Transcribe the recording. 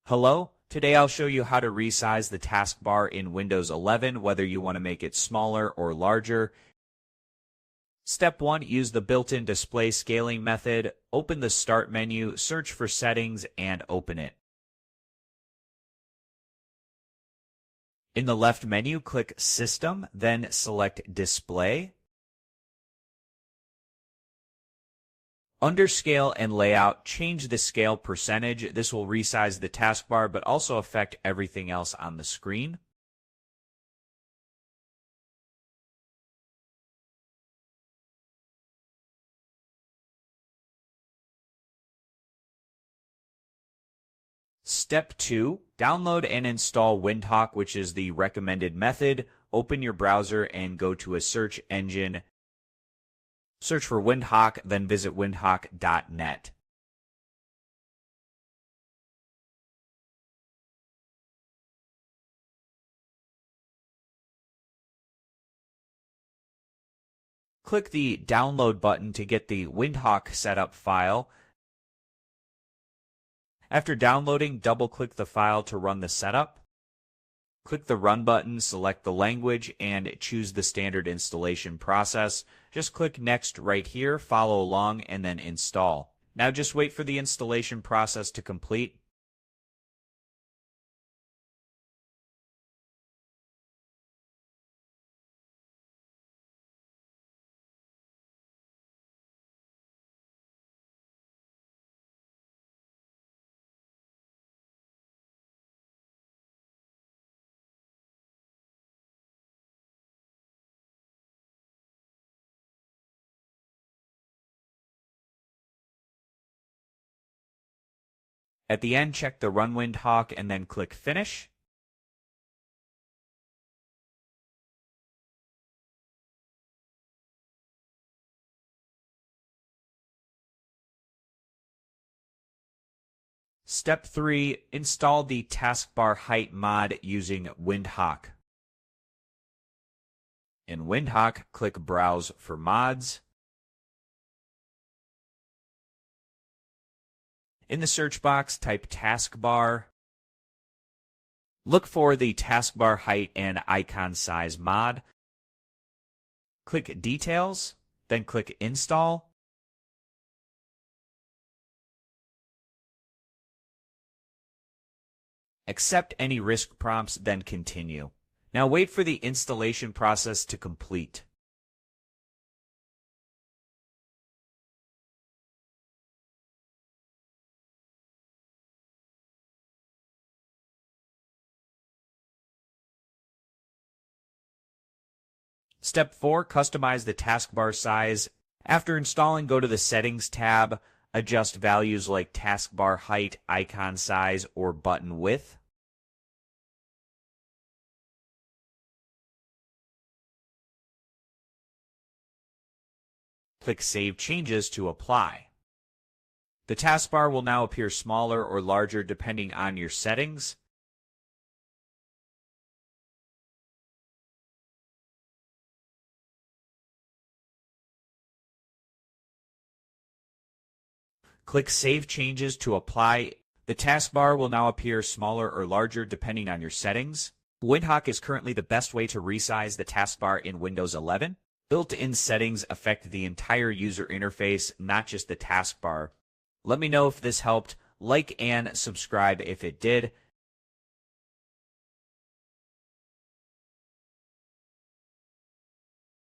Hello, today I'll show you how to resize the taskbar in Windows 11, whether you want to make it smaller or larger. Step 1, use the built-in display scaling method. Open the Start menu, search for Settings, and open it. In the left menu, click System, then select Display. Under Scale and Layout, change the scale percentage. This will resize the taskbar, but also affect everything else on the screen. Step 2, download and install Windhawk, which is the recommended method. Open your browser and go to a search engine. Search for Windhawk, then visit windhawk.net. Click the Download button to get the Windhawk setup file. After downloading, double-click the file to run the setup. Click the Run button, select the language, and choose the standard installation process. Just click Next right here, follow along, and then install. Now just wait for the installation process to complete. At the end, check the Run Windhawk and then click Finish. Step 3, install the taskbar height mod using Windhawk. In Windhawk, click Browse for Mods. In the search box, type taskbar. Look for the taskbar height and icon size mod. Click Details, then click Install. Accept any risk prompts, then continue. Now wait for the installation process to complete. Step 4, customize the taskbar size. After installing, go to the Settings tab, adjust values like taskbar height, icon size, or button width. Click Save Changes to apply. The taskbar will now appear smaller or larger depending on your settings. Click Save Changes to apply. The taskbar will now appear smaller or larger depending on your settings. Windhawk is currently the best way to resize the taskbar in Windows 11. Built-in settings affect the entire user interface, not just the taskbar. Let me know if this helped. Like and subscribe if it did.